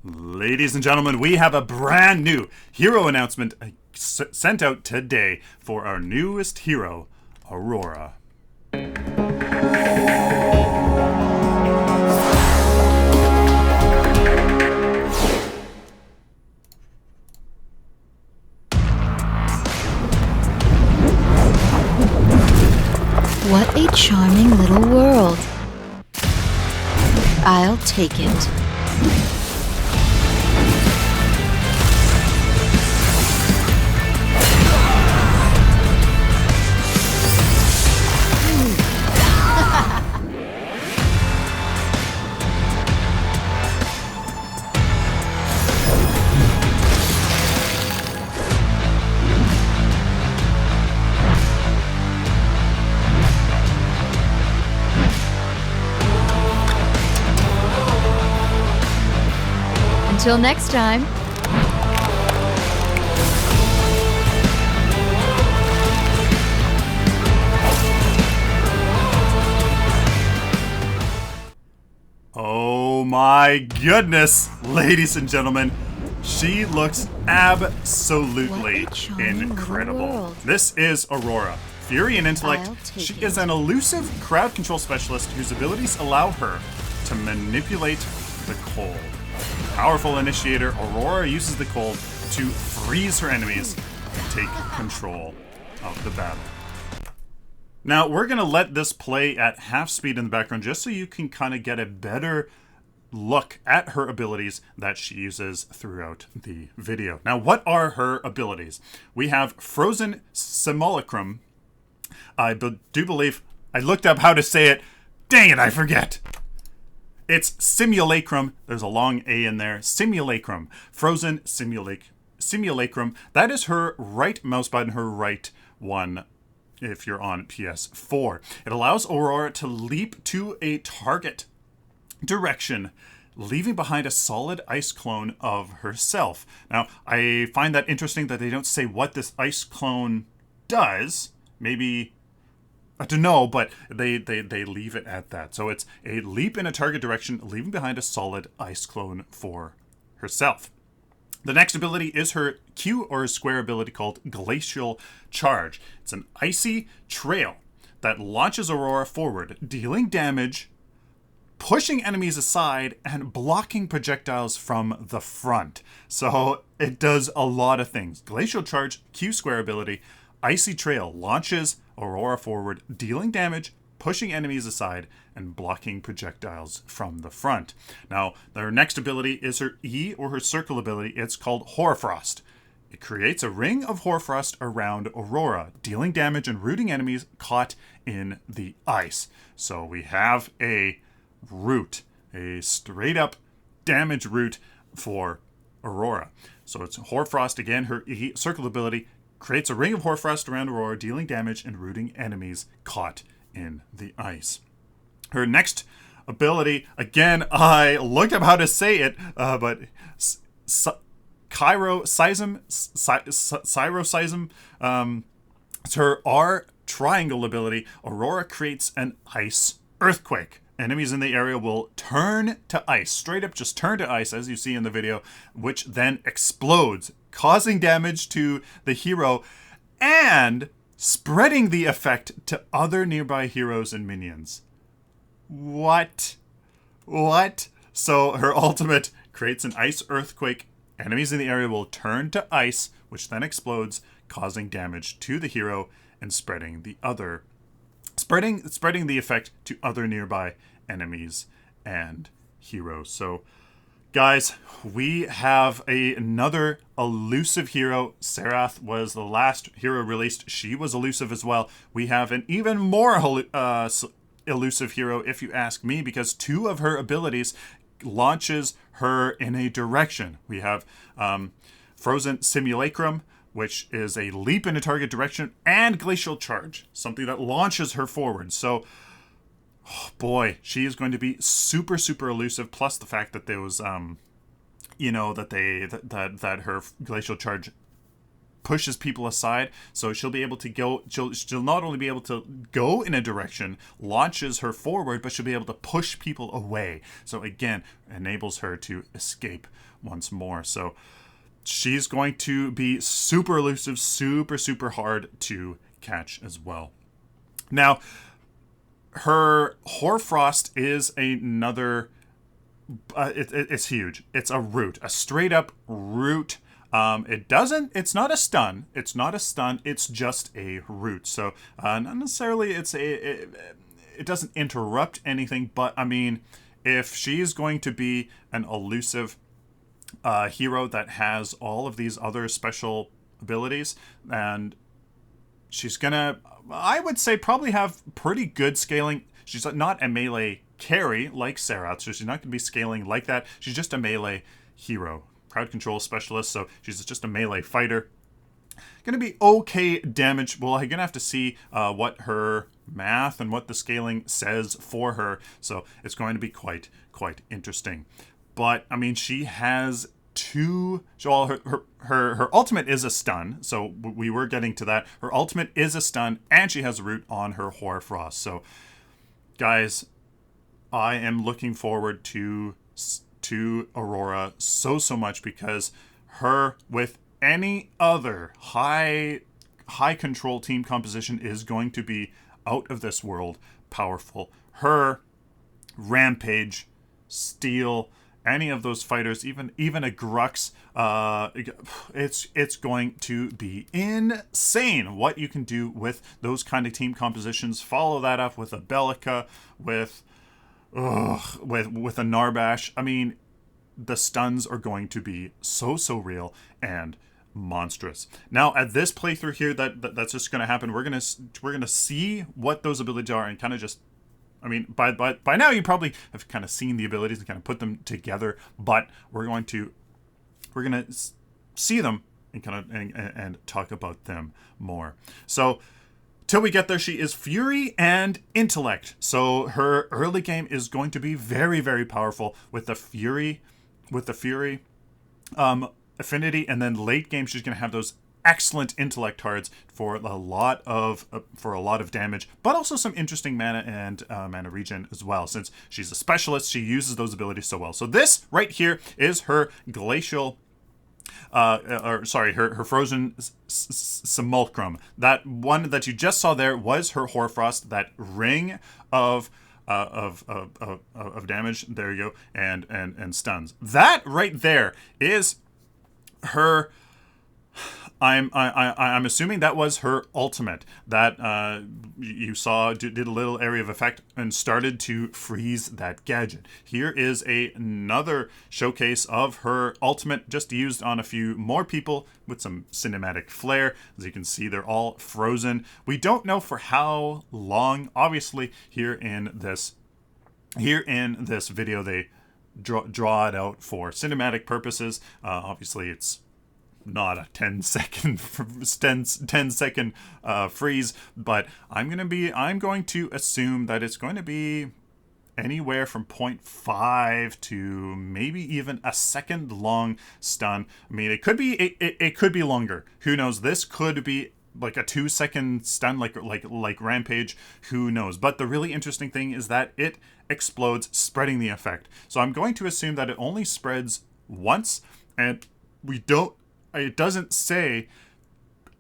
Ladies and gentlemen, we have a brand new hero announcement sent out today for our newest hero, Aurora. What a charming little world. I'll take it. Until next time. Oh my goodness, ladies and gentlemen. She looks absolutely incredible. This is Aurora. Fury and intellect, she is an elusive crowd control specialist whose abilities allow her to manipulate the cold. Powerful initiator, Aurora uses the cold to freeze her enemies and take control of the battle. Now, we're going to let this play at half speed in the background just so you can kind of get a better look at her abilities that she uses throughout the video. Now, what are her abilities? We have Frozen Simulacrum. I do believe I looked up how to say it. Dang it, I forget. It's Simulacrum. There's a long A in there. Simulacrum. Frozen Simulacrum. That is her right mouse button, her right one if you're on PS4. It allows Aurora to leap to a target direction, leaving behind a solid ice clone of herself. Now, I find that interesting that they don't say what this ice clone does. Maybe, I don't know, but they leave it at that. So it's a leap in a target direction, leaving behind a solid ice clone for herself. The next ability is her Q or square ability called Glacial Charge. It's an icy trail that launches Aurora forward, dealing damage, pushing enemies aside, and blocking projectiles from the front. So it does a lot of things. Glacial Charge, Q square ability, Icy Trail launches Aurora forward, dealing damage, pushing enemies aside, and blocking projectiles from the front. Now, their next ability is her E or her circle ability. It's called Hoarfrost. It creates a ring of Hoarfrost around Aurora, dealing damage and rooting enemies caught in the ice. So we have a root, a straight up damage root for Aurora. So it's Hoarfrost again, her E circle ability creates a ring of Hoarfrost around Aurora, dealing damage and rooting enemies caught in the ice. Her next ability, again, I looked up how to say it, but Chirosism, it's her R triangle ability. Aurora creates an ice earthquake. Enemies in the area will turn to ice, straight up just turn to ice, as you see in the video, which then explodes, causing damage to the hero and spreading the effect to other nearby heroes and minions. What? So her ultimate creates an ice earthquake. Enemies in the area will turn to ice, which then explodes, causing damage to the hero and spreading the effect to other nearby enemies and heroes. So, guys, we have another elusive hero. Serath was the last hero released. She was elusive as well. We have an even more elusive hero, if you ask me, because two of her abilities launches her in a direction. We have Frozen Simulacrum, which is a leap in a target direction, and Glacial Charge, something that launches her forward. So, oh boy, she is going to be super, super elusive. Plus the fact that there was, that her Glacial Charge pushes people aside, so she'll be able to go, she'll not only be able to go in a direction, launches her forward, but she'll be able to push people away. So again, enables her to escape once more. So she's going to be super elusive, super hard to catch as well. Now, her Hoarfrost is another, it's huge. It's a root, a straight up root. It's not a stun. It's not a stun. It's just a root. So, not necessarily it doesn't interrupt anything, but I mean, if she's going to be an elusive hero that has all of these other special abilities, and she's gonna, I would say, probably have pretty good scaling. She's not a melee carry like Serath, so she's not gonna be scaling like that. She's just a melee hero. Crowd control specialist, so she's just a melee fighter. Gonna be okay damage. Well, I'm gonna have to see what her math and what the scaling says for her, so it's going to be quite interesting. But I mean, she has two. So her ultimate is a stun, so we were getting to that. Her ultimate is a stun, and she has a root on her Hoarfrost. So, guys, I am looking forward to Aurora so much, because her with any other high control team composition is going to be out of this world powerful. Her Rampage, Steel, any of those fighters, even a Grux, it's going to be insane what you can do with those kind of team compositions. Follow that up with a Bellica, with a Narbash. I mean, the stuns are going to be so real and monstrous. Now, at this playthrough here, that's just going to happen. We're gonna see what those abilities are, and kind of just, I mean, by now you probably have kind of seen the abilities and kind of put them together, but we're gonna see them and kind of and talk about them more. So, till we get there, she is Fury and Intellect. So her early game is going to be very powerful with the Fury affinity, and then late game she's going to have those excellent Intellect cards for a lot of damage, but also some interesting mana and mana regen as well. Since she's a specialist, she uses those abilities so well. So this right here is her glacial. Her frozen simulacrum. That one that you just saw there was her Hoarfrost. That ring of damage. There you go, and stuns. That right there is her. I'm assuming that was her ultimate that you saw did a little area of effect and started to freeze that gadget. Here is another showcase of her ultimate, just used on a few more people with some cinematic flair. As you can see, they're all frozen. We don't know for how long. Obviously, here in this video, they draw it out for cinematic purposes. Obviously, it's not a 10 second freeze, but I'm going to assume that it's going to be anywhere from 0.5 to maybe even a second long stun. I mean, it could be longer. Who knows? This could be like a 2-second stun, like Rampage. Who knows? But the really interesting thing is that it explodes, spreading the effect. So I'm going to assume that it only spreads once, and it doesn't say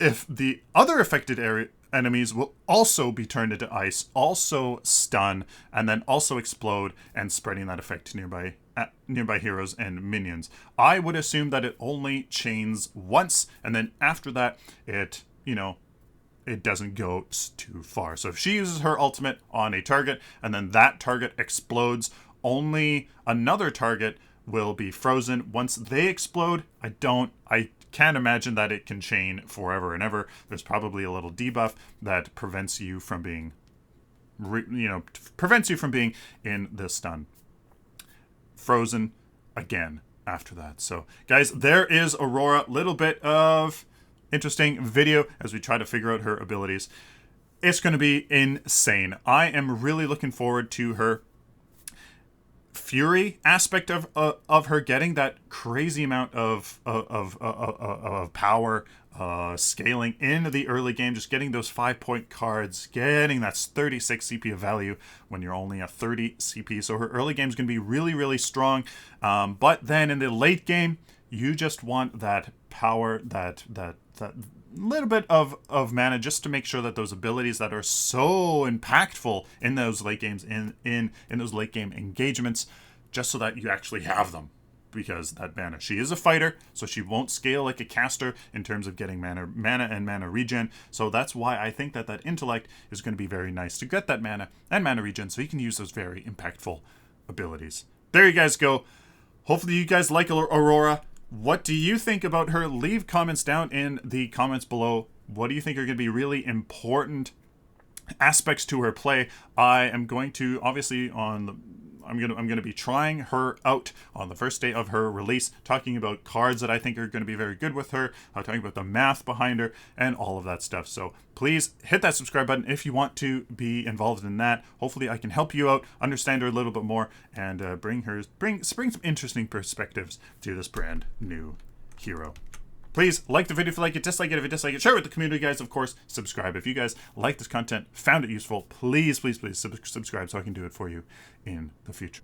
if the other affected enemies will also be turned into ice, also stun, and then also explode, and spreading that effect to nearby heroes and minions. I would assume that it only chains once, and then after that, it doesn't go too far. So if she uses her ultimate on a target, and then that target explodes, only another target will be frozen. Once they explode, I can't imagine that it can chain forever and ever. There's probably a little debuff that prevents you from being in the stun. Frozen again after that. So guys, there is Aurora. Little bit of interesting video as we try to figure out her abilities. It's going to be insane. I am really looking forward to her. Fury aspect of her getting that crazy amount of power, scaling in the early game, just getting those 5-point cards, getting that 36 CP of value when you're only at 30 CP. So her early game is going to be really, really strong. But then in the late game, you just want that power, that little bit of mana, just to make sure that those abilities that are so impactful in those late games, in those late game engagements, just so that you actually have them. Because that mana, she is a fighter, so she won't scale like a caster in terms of getting mana and mana regen. So that's why I think that intellect is going to be very nice to get that mana and mana regen, so you can use those very impactful abilities. There you guys go. Hopefully you guys like Aurora. What do you think about her? Leave comments down in the comments below. What do you think are going to be really important aspects to her play? I am going to, obviously, I'm going to be trying her out on the first day of her release, talking about cards that I think are going to be very good with her, talking about the math behind her, and all of that stuff. So please hit that subscribe button if you want to be involved in that. Hopefully I can help you out, understand her a little bit more, and bring some interesting perspectives to this brand new hero. Please like the video if you like it, dislike it if you dislike it, share it with the community, guys, of course, subscribe. If you guys like this content, found it useful, please subscribe so I can do it for you in the future.